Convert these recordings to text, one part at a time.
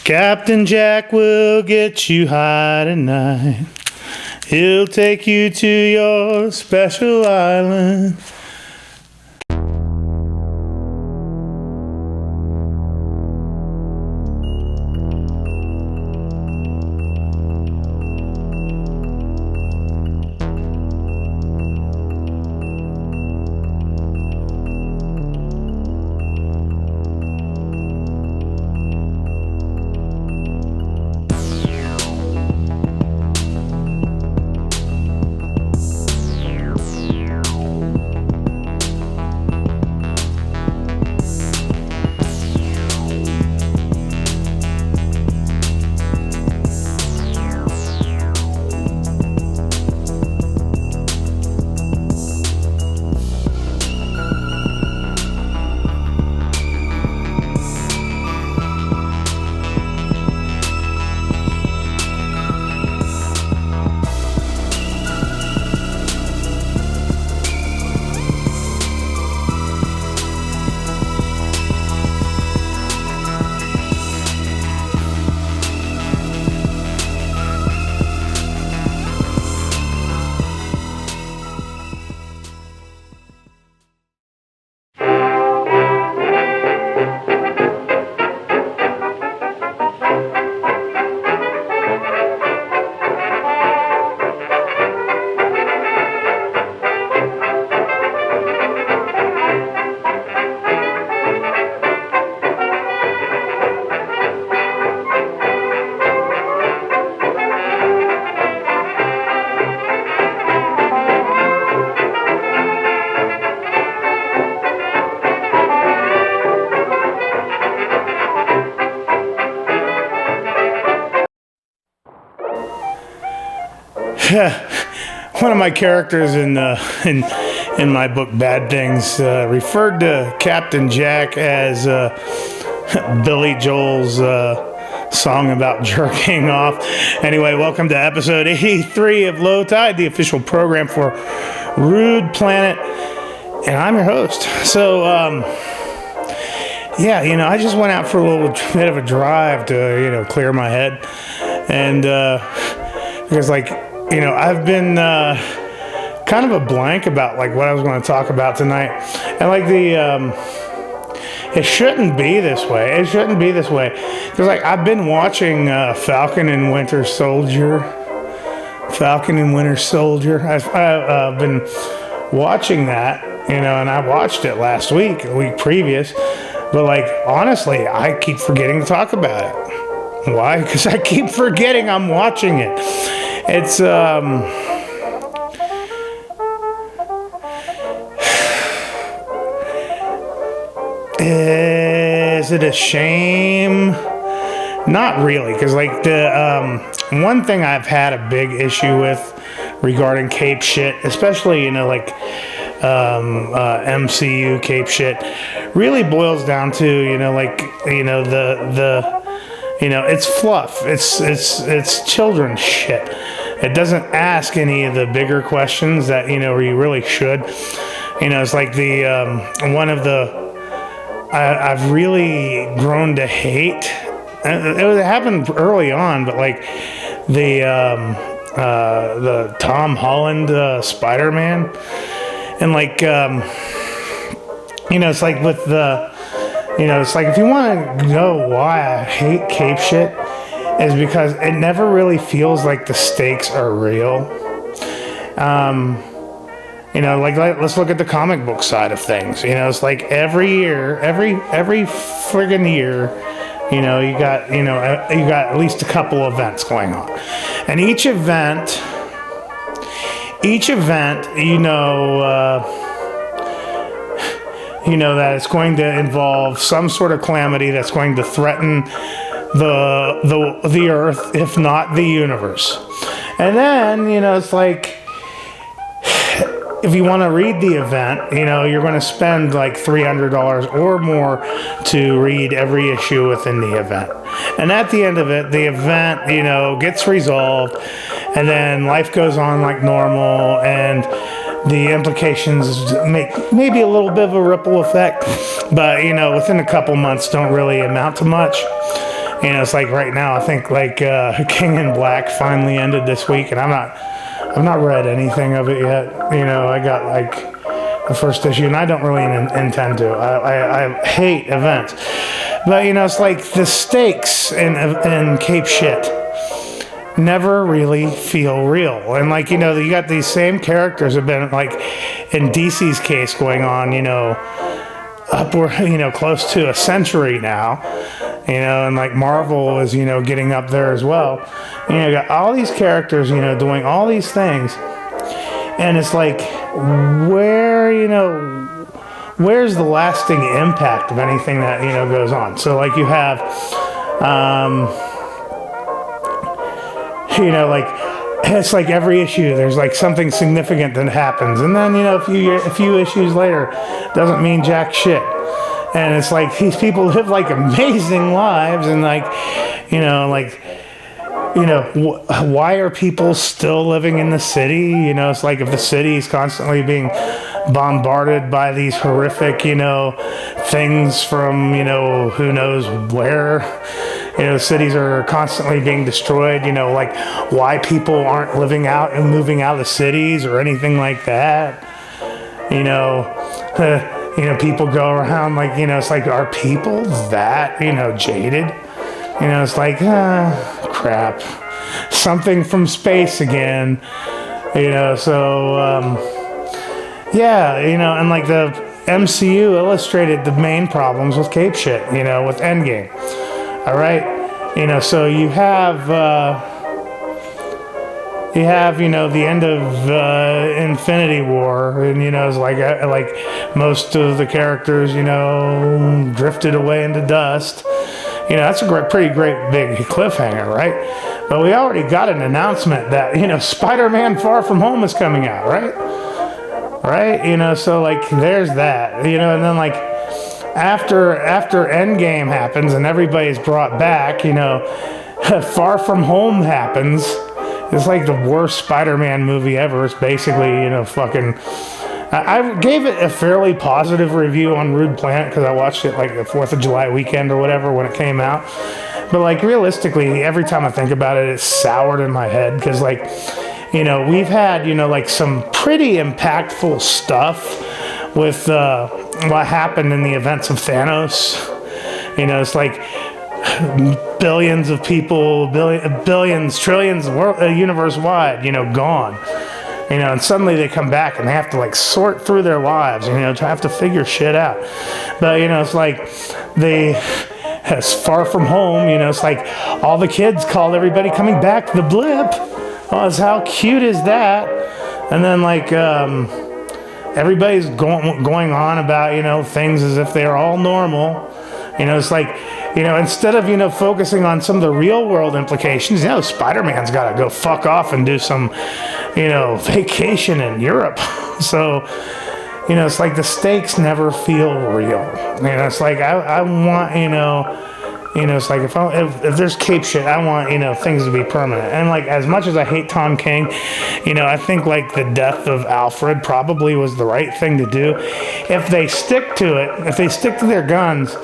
Captain Jack will get you high tonight. He'll take you to your special island. One of my characters in my book Bad Things referred to Captain Jack as Billy Joel's song about jerking off. Anyway, welcome to episode 83 of Low Tide, the official program for Rude Planet, and I'm your host. So I just went out for a little bit of a drive to clear my head, and because I've been kind of a blank about what I was going to talk about tonight, and it shouldn't be this way. It shouldn't be this way because I've been watching Falcon and Winter Soldier. I've been watching that, and I watched it last week, a week previous, but honestly, I keep forgetting to talk about it. Why? Because I keep forgetting I'm watching it. It's is it a shame? Not really, because the one thing I've had a big issue with regarding Cape shit, especially MCU Cape shit, really boils down to it's fluff. It's children's shit. It doesn't ask any of the bigger questions that you really should. It's one of the I've really grown to hate. It happened early on, but the Tom Holland Spider-Man, and it's with the it's if you want to know why I hate Cape shit, is because it never really feels like the stakes are real. Let's look at the comic book side of things. It's every year, every friggin' year, you got at least a couple events going on, and each event, that it's going to involve some sort of calamity that's going to threaten the earth, if not the universe. And then, if you want to read the event, you're going to spend $300 or more to read every issue within the event. And at the end of it, the event, gets resolved, and then life goes on like normal, and the implications make maybe a little bit of a ripple effect, but within a couple months don't really amount to much. You know, it's like right now, I think like King in Black finally ended this week, and I've not read anything of it yet. You know, I got like the first issue, and I don't really intend to. I hate events, but you know, it's like the stakes in Cape shit never really feel real. And like, you know, you got these same characters have been like in DC's case going on, you know, upward, you know, close to a century now, you know, and like Marvel is, you know, getting up there as well. You know, you got all these characters, you know, doing all these things, and it's like, where, you know, where's the lasting impact of anything that, you know, goes on? So like you have, you know, like it's like every issue there's like something significant that happens, and then, you know, a few issues later doesn't mean jack shit. And it's like these people live like amazing lives, and like, you know, why are people still living in the city? You know, it's like if the city is constantly being bombarded by these horrific, you know, things from, you know, who knows where. You know, cities are constantly being destroyed. You know, like why people aren't living out and moving out of the cities or anything like that. You know, people go around like, you know, it's like, are people that, you know, jaded? You know, it's like, crap, something from space again. You know, so yeah, you know, and like the MCU illustrated the main problems with Cape shit. You know, with Endgame. All right, you know, so you have, you know, the end of Infinity War, and, you know, it's like most of the characters, you know, drifted away into dust. You know, that's a pretty great big cliffhanger, right? But we already got an announcement that, you know, Spider-Man Far From Home is coming out, right? Right? You know, so like there's that, you know, and then like, after Endgame happens and everybody's brought back, you know, Far From Home happens. It's like the worst Spider-Man movie ever. It's basically, you know, fucking... I gave it a fairly positive review on Rude Planet because I watched it like the 4th of July weekend or whatever when it came out. But like realistically, every time I think about it, it's soured in my head because like, you know, we've had, you know, like some pretty impactful stuff with what happened in the events of Thanos. You know, it's like billions of people, billions, trillions, universe-wide, you know, gone. You know, and suddenly they come back and they have to like sort through their lives, you know, to have to figure shit out. But, you know, it's like as Far From Home, you know, it's like all the kids called everybody coming back to the blip. Oh, how cute is that? And then like, everybody's going on about, you know, things as if they're all normal. You know, it's like, you know, instead of, you know, focusing on some of the real world implications, you know, Spider-Man's got to go fuck off and do some, you know, vacation in Europe. So, you know, it's like the stakes never feel real. You know, it's like I want, you know, it's like if there's Cape shit, I want, you know, things to be permanent. And like as much as I hate Tom King, you know, I think like the death of Alfred probably was the right thing to do. If they stick to it, if they stick to their guns,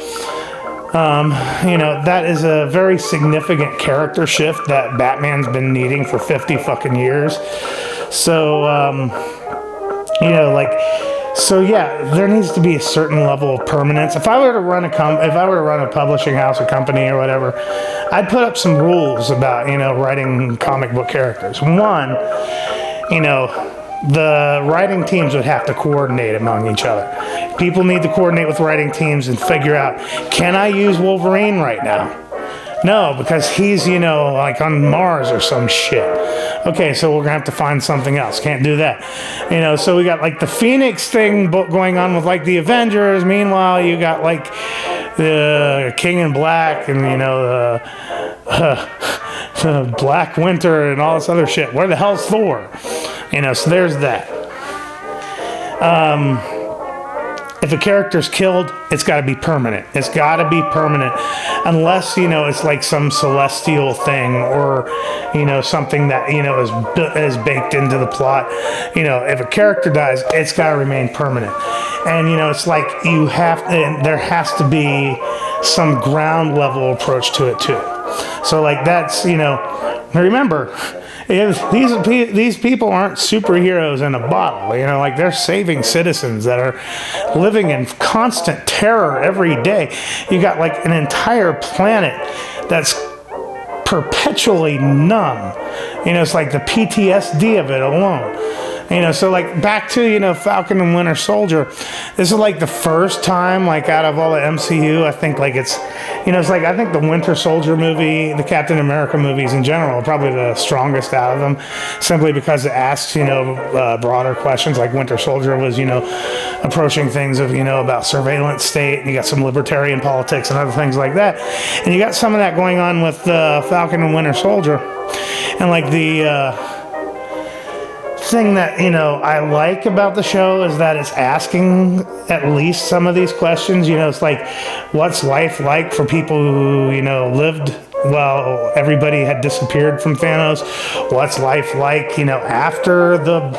you know, that is a very significant character shift that Batman's been needing for 50 fucking years. So, you know, like, so yeah, there needs to be a certain level of permanence. If I were to run a publishing house or company or whatever, I'd put up some rules about, you know, writing comic book characters. One, you know, the writing teams would have to coordinate among each other. People need to coordinate with writing teams and figure out, can I use Wolverine right now? No, because he's, you know, like on Mars or some shit. Okay, so we're going to have to find something else. Can't do that. You know, so we got like the Phoenix thing going on with like the Avengers. Meanwhile, you got like the King in Black and, you know, the Black Winter and all this other shit. Where the hell's Thor? You know, so there's that. If a character's killed, it's got to be permanent. It's got to be permanent. Unless, you know, it's like some celestial thing or, you know, something that, you know, is baked into the plot. You know, if a character dies, it's got to remain permanent. And, you know, it's like there has to be some ground level approach to it too. So like that's, you know, remember, these people aren't superheroes in a bottle, you know, like they're saving citizens that are living in constant terror every day. You got like an entire planet that's perpetually numb. You know, it's like the PTSD of it alone. You know, so like back to, you know, Falcon and Winter Soldier, this is like the first time, like out of all the MCU, I think like it's, you know, it's like I think the Winter Soldier movie, the Captain America movies in general, are probably the strongest out of them, simply because it asks, you know, broader questions. Like Winter Soldier was, you know, approaching things of, you know, about surveillance state, and you got some libertarian politics and other things like that, and you got some of that going on with Falcon and Winter Soldier, and like the thing that, you know, I like about the show is that it's asking at least some of these questions. You know, it's like, what's life like for people who, you know, lived while everybody had disappeared from Thanos? What's life like, you know, after the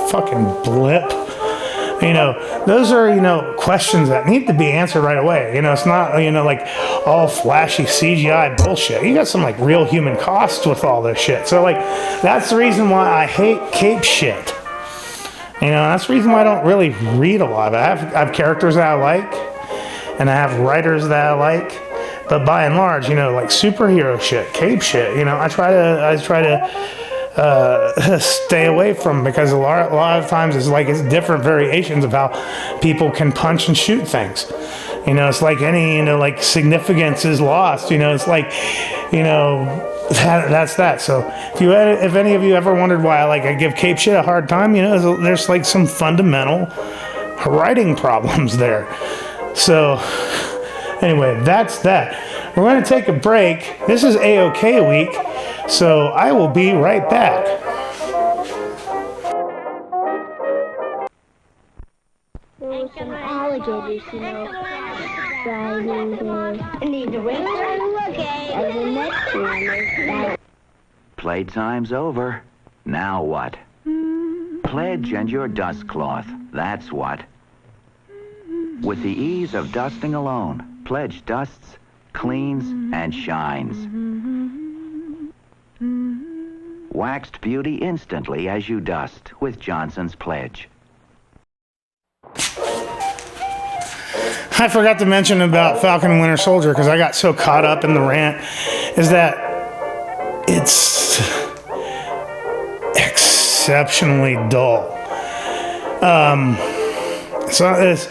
fucking blip? You know, those are, you know, questions that need to be answered right away. You know, it's not, you know, like all flashy CGI bullshit. You got some like real human cost with all this shit. So like, that's the reason why I hate cape shit. You know, that's the reason why I don't really read a lot. I have characters that I like, and I have writers that I like. But by and large, you know, like superhero shit, cape shit, you know, I try to stay away from, because a lot of times it's like it's different variations of how people can punch and shoot things. You know, it's like any, you know, like significance is lost. You know, it's like, you know, that's that. So if any of you ever wondered why I give cape shit a hard time, you know, there's like some fundamental writing problems there. So anyway, that's that. We're going to take a break. This is AOK week, so I will be right back. There were some alligators, you know, driving there. Need to wait. Okay. And the next one is that. Playtime's over. Now what? Pledge and your dust cloth. That's what. With the ease of dusting alone, Pledge dusts, cleans, and shines. Waxed beauty instantly as you dust with Johnson's Pledge. I forgot to mention about Falcon and Winter Soldier, because I got so caught up in the rant, is that it's exceptionally dull. So it's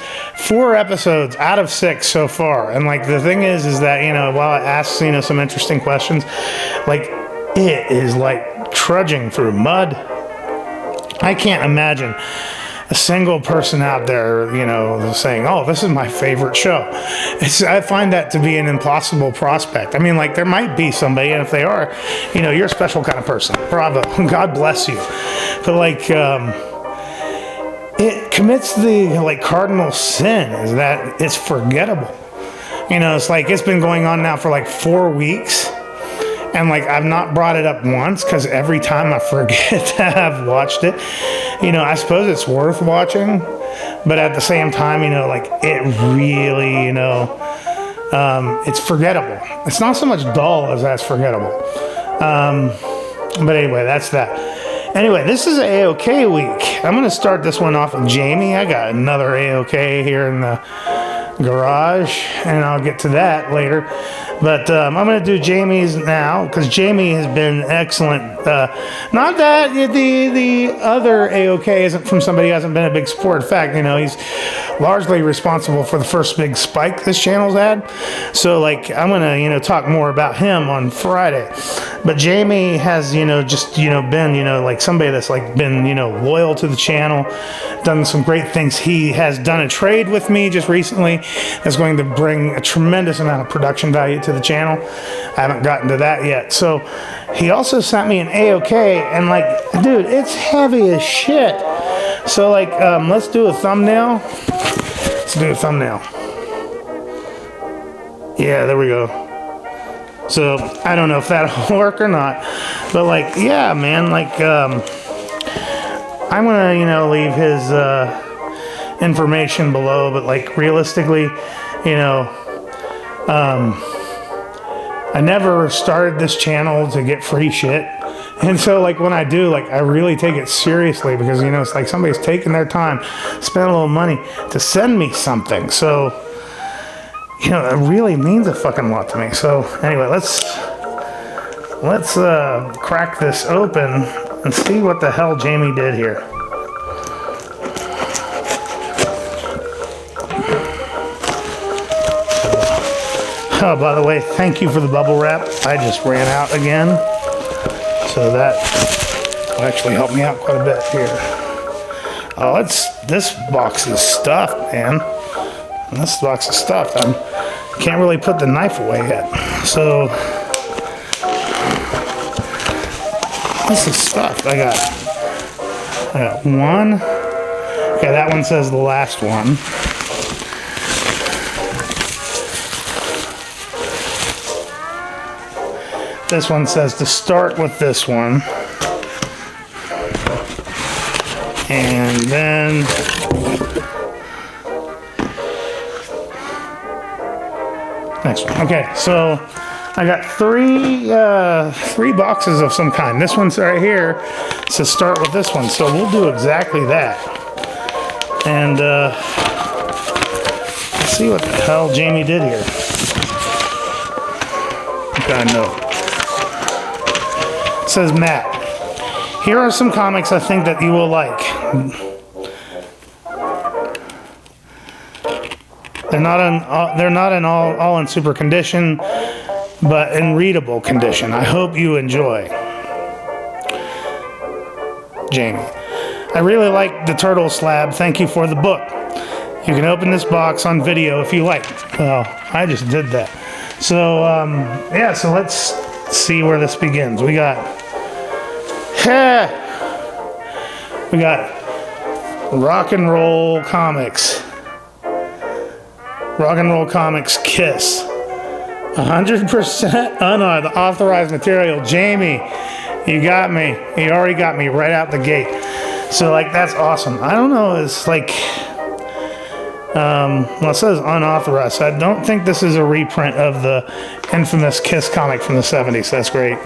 4 episodes out of 6 so far, and like the thing is that, you know, while it asks, you know, some interesting questions, like it is like trudging through mud. I can't imagine a single person out there, you know, saying, "Oh, this is my favorite show." I find that to be an impossible prospect. I mean, like there might be somebody, and if they are, you know, you're a special kind of person. Bravo, God bless you. But like, it commits the like cardinal sin is that it's forgettable. You know, it's like it's been going on now for like 4 weeks, and like I've not brought it up once because every time I forget that I've watched it. You know, I suppose it's worth watching, but at the same time, you know, like it really, you know, it's forgettable. It's not so much dull as that's forgettable. But anyway, that's that. Anyway, this is AOK week. I'm going to start this one off with Jamey. I got another AOK here in the garage, and I'll get to that later. But I'm going to do Jamey's now, because Jamey has been excellent. Not that the other AOK isn't from somebody who hasn't been a big support. In fact, you know, he's largely responsible for the first big spike this channel's had. So, like, I'm going to, you know, talk more about him on Friday. But Jamey has, you know, just, you know, been, you know, like somebody that's like been, you know, loyal to the channel, done some great things. He has done a trade with me just recently that's going to bring a tremendous amount of production value to the channel. I haven't gotten to that yet. So he also sent me an AOK, and like, dude, it's heavy as shit. So like, let's do a thumbnail. Let's do a thumbnail. Yeah, there we go. So I don't know if that'll work or not, but like, yeah, man, like, I'm gonna, you know, leave his information below, but like realistically, you know, I never started this channel to get free shit. And so, like, when I do, like, I really take it seriously because, you know, it's like somebody's taking their time, spend a little money to send me something. So, you know, it really means a fucking lot to me. So, anyway, let's crack this open and see what the hell Jamey did here. Oh, by the way, thank you for the bubble wrap. I just ran out again. So that will actually help me out quite a bit here. Oh, this box is stuffed, man. This box is stuffed. I can't really put the knife away yet. So this is stuffed. I got one. Okay, that one says the last one. This one says to start with this one. And then next one. Okay, so I got three boxes of some kind. This one's right here says start with this one. So we'll do exactly that. And let's see what the hell Jamey did here. Okay, no. It says, Matt, here are some comics I think that you will like. They're not in all in super condition, but in readable condition. I hope you enjoy. Jamey, I really like the turtle slab. Thank you for the book. You can open this box on video if you like. Well, I just did that. So, yeah, so let's see where this begins. We got Rock and Roll Comics. Rock and Roll Comics Kiss. 100% unauthorized material. Jamey, you got me. You already got me right out the gate. So, like, that's awesome. I don't know, it's like, well, it says unauthorized. So I don't think this is a reprint of the infamous Kiss comic from the 70s. That's great.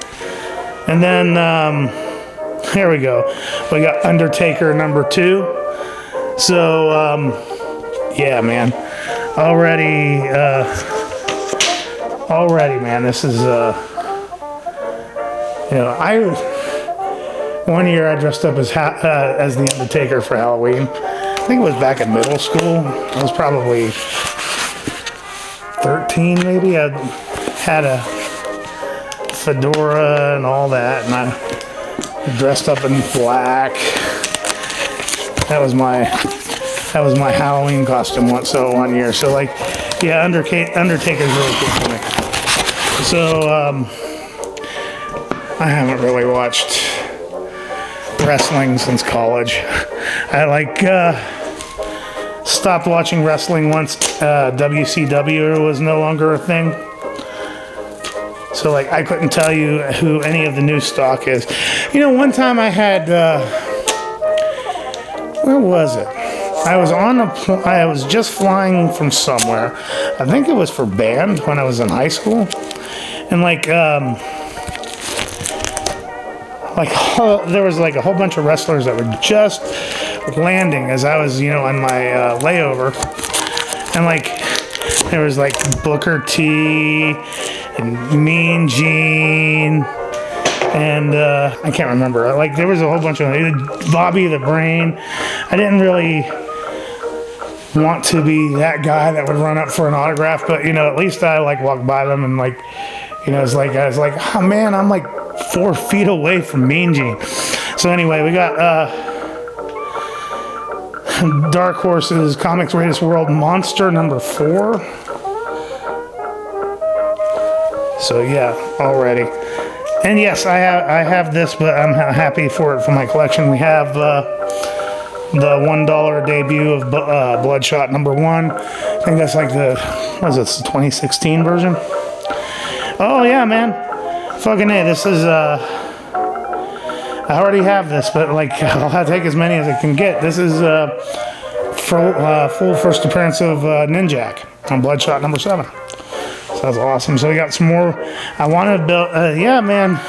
And then, here we go. We got Undertaker #2. So, yeah, man. Already, man, this is, you know, one year I dressed up as the Undertaker for Halloween. I think it was back in middle school. I was probably 13, maybe. I had a fedora and all that, and I dressed up in black. That was my Halloween costume one year. So, like, yeah, Undertaker's really cool for me. So, I haven't really watched wrestling since college. I stopped watching wrestling once WCW was no longer a thing. So, like, I couldn't tell you who any of the new stock is. You know, one time I had, where was it? I was just flying from somewhere. I think it was for band when I was in high school. And, there was like a whole bunch of wrestlers that were just landing as I was, you know, on my layover. And, like, there was like Booker T and Mean Gene and I can't remember. Like, there was a whole bunch of Bobby the Brain. I didn't really want to be that guy that would run up for an autograph, but, you know, at least I like walked by them and, like, you know, I was like, oh man, I'm like 4 feet away from Mean Gene. So anyway, we got Dark Horse's Comics Greatest World Monster #4. So yeah, already. And yes, I have this, but I'm happy for it for my collection. We have the $1 debut of Bloodshot #1. I think that's like the 2016 version. Oh yeah, man. Fucking A, this is, I already have this, but, like, I'll take as many as I can get. This is full first appearance of Ninjak on Bloodshot #7. So that's awesome. So we got some more. I want to build, yeah, man.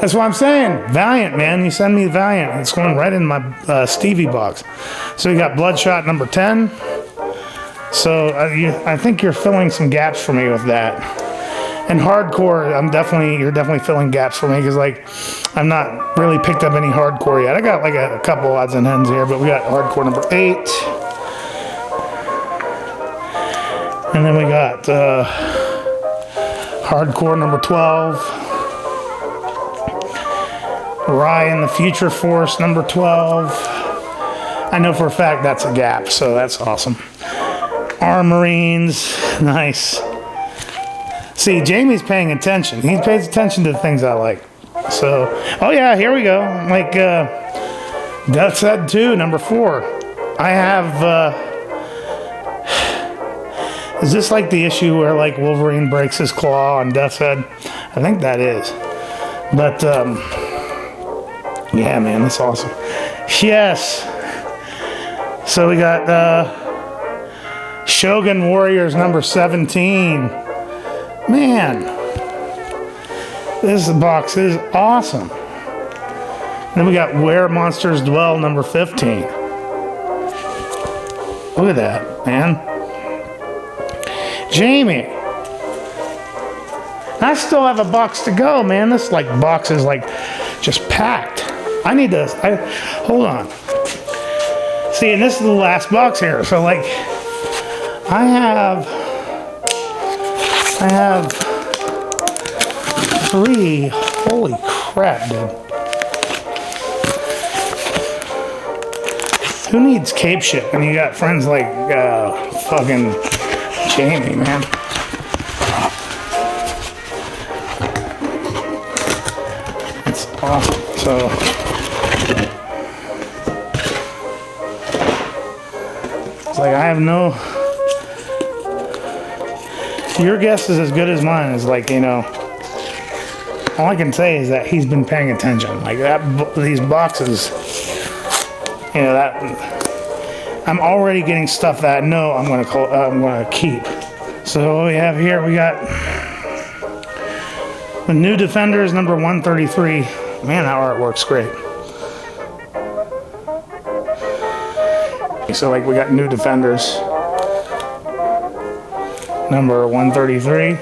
That's what I'm saying. Valiant, man. You send me Valiant. It's going right in my Stevie box. So we got Bloodshot number 10. So I think you're filling some gaps for me with that. And hardcore, you're definitely filling gaps for me because like I'm not really picked up any hardcore yet. I got like a couple odds and ends here, but we got hardcore number 8. And then we got hardcore number 12. Rye and the Future Force number 12. I know for a fact that's a gap, so that's awesome. Armorines, nice. See, Jamey's paying attention. He pays attention to the things I like. So, oh yeah, here we go. Like Death's Head 2, number 4. I have, is this like the issue where like Wolverine breaks his claw on Death's Head? I think that is. But, yeah, man, that's awesome. Yes. So we got Shogun Warriors number 17. Man, this box is awesome. Then we got Where Monsters Dwell number 15. Look at that, man. Jamey. I still have a box to go, man. This like box is like just packed. I need to, hold on. See, and this is the last box here. So like, I have 3. Holy crap, dude. Who needs cape shit when you got friends like fucking Jamey, man? It's awesome. So it's like I have no. Your guess is as good as mine. Is like, you know, all I can say is that he's been paying attention. Like that, these boxes, you know, that I'm already getting stuff that I know I'm gonna keep. So what we have here, we got the New Defenders number 133. Man, that artwork's great. So like we got New Defenders number 133.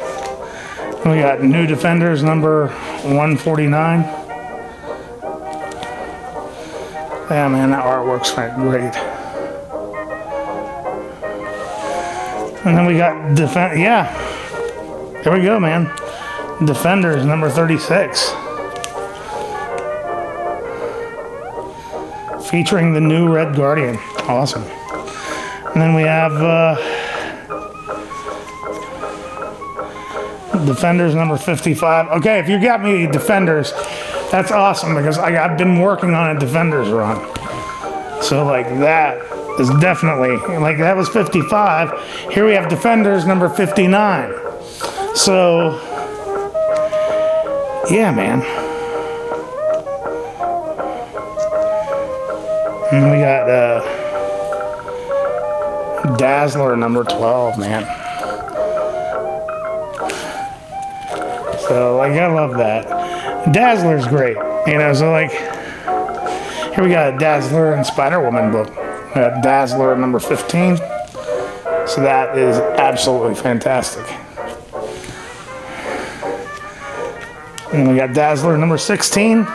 And we got New Defenders number 149. Yeah, man, that artwork's great. And then we got yeah. There we go, man. Defenders number 36. Featuring the new Red Guardian. Awesome. And then we have Defenders number 55. Okay, if you got me Defenders, that's awesome because I've been working on a Defenders run. So like that is definitely, like that was 55. Here we have Defenders number 59. So, yeah, man. And we got Dazzler number 12, man. So, like, I love that. Dazzler's great, you know, so, like, here we got a Dazzler and Spider-Woman book. We got Dazzler number 15. So that is absolutely fantastic. And we got Dazzler number 16.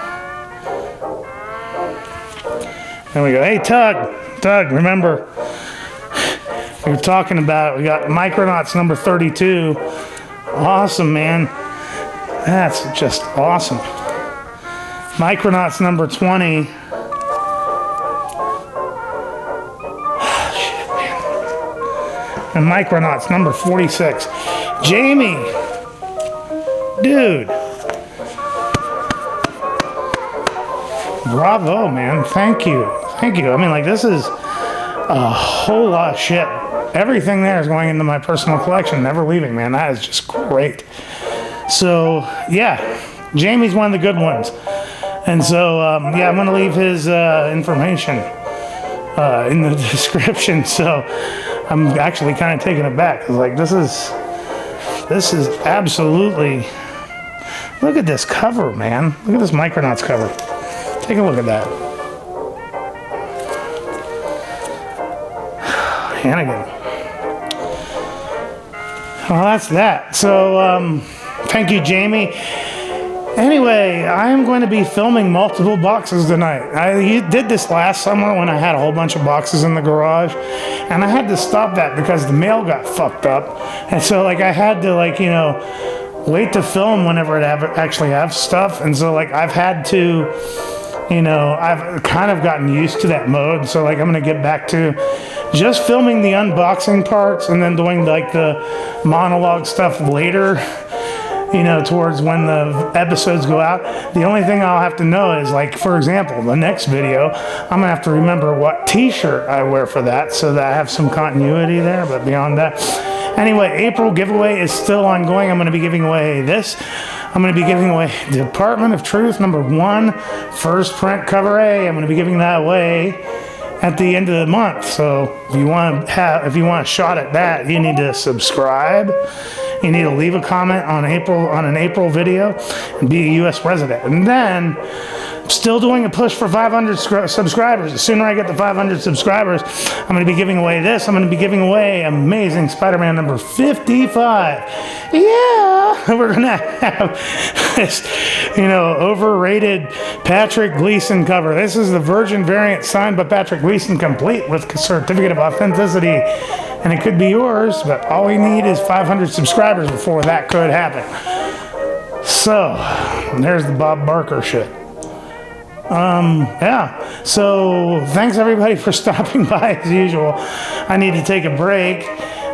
And we go, hey, Tug, remember, we were talking about, we got Micronauts number 32. Awesome, man. That's just awesome. Micronauts number 20. Shit, man. And Micronauts number 46. Jamey. Dude. Bravo, man. Thank you. Thank you. I mean, like, this is a whole lot of shit. Everything there is going into my personal collection, never leaving, man. That is just great. So, yeah, Jamey's one of the good ones. And so, yeah, I'm going to leave his information in the description. So, I'm actually kind of taken aback. Like, this is This is absolutely... Look at this cover, man. Look at this Micronauts cover. Take a look at that. Hannigan. Well, that's that. So, thank you, Jamey. Anyway, I am going to be filming multiple boxes tonight. I did this last summer when I had a whole bunch of boxes in the garage, and I had to stop that because the mail got fucked up. And so, like, I had to, like, you know, wait to film whenever it actually have stuff. And so, like, I've had to, you know, I've kind of gotten used to that mode. So, like, I'm going to get back to just filming the unboxing parts and then doing, like, the monologue stuff later. You know, towards when the episodes go out. The only thing I'll have to know is, like, for example, the next video, I'm going to have to remember what t-shirt I wear for that so that I have some continuity there. But beyond that, anyway, April giveaway is still ongoing. I'm going to be giving away this. I'm going to be giving away Department of Truth #1, first print cover A. I'm going to be giving that away at the end of the month. So if you want a shot at that, you need to subscribe. You need to leave a comment on an April video and be a U.S. resident. And then, I'm still doing a push for 500 subscribers. The sooner I get to 500 subscribers, I'm going to be giving away this. I'm going to be giving away Amazing Spider-Man number 55. Yeah! We're going to have this, you know, overrated Patrick Gleason cover. This is the Virgin variant signed by Patrick Gleason, complete with certificate of authenticity. And it could be yours, but all we need is 500 subscribers before that could happen. So, there's the Bob Barker shit. Yeah. So, thanks everybody for stopping by as usual. I need to take a break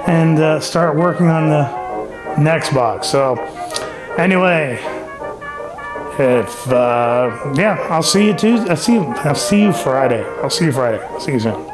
and start working on the next box. So, anyway, yeah, I'll see you Tuesday. I'll see you Friday. I'll see you soon.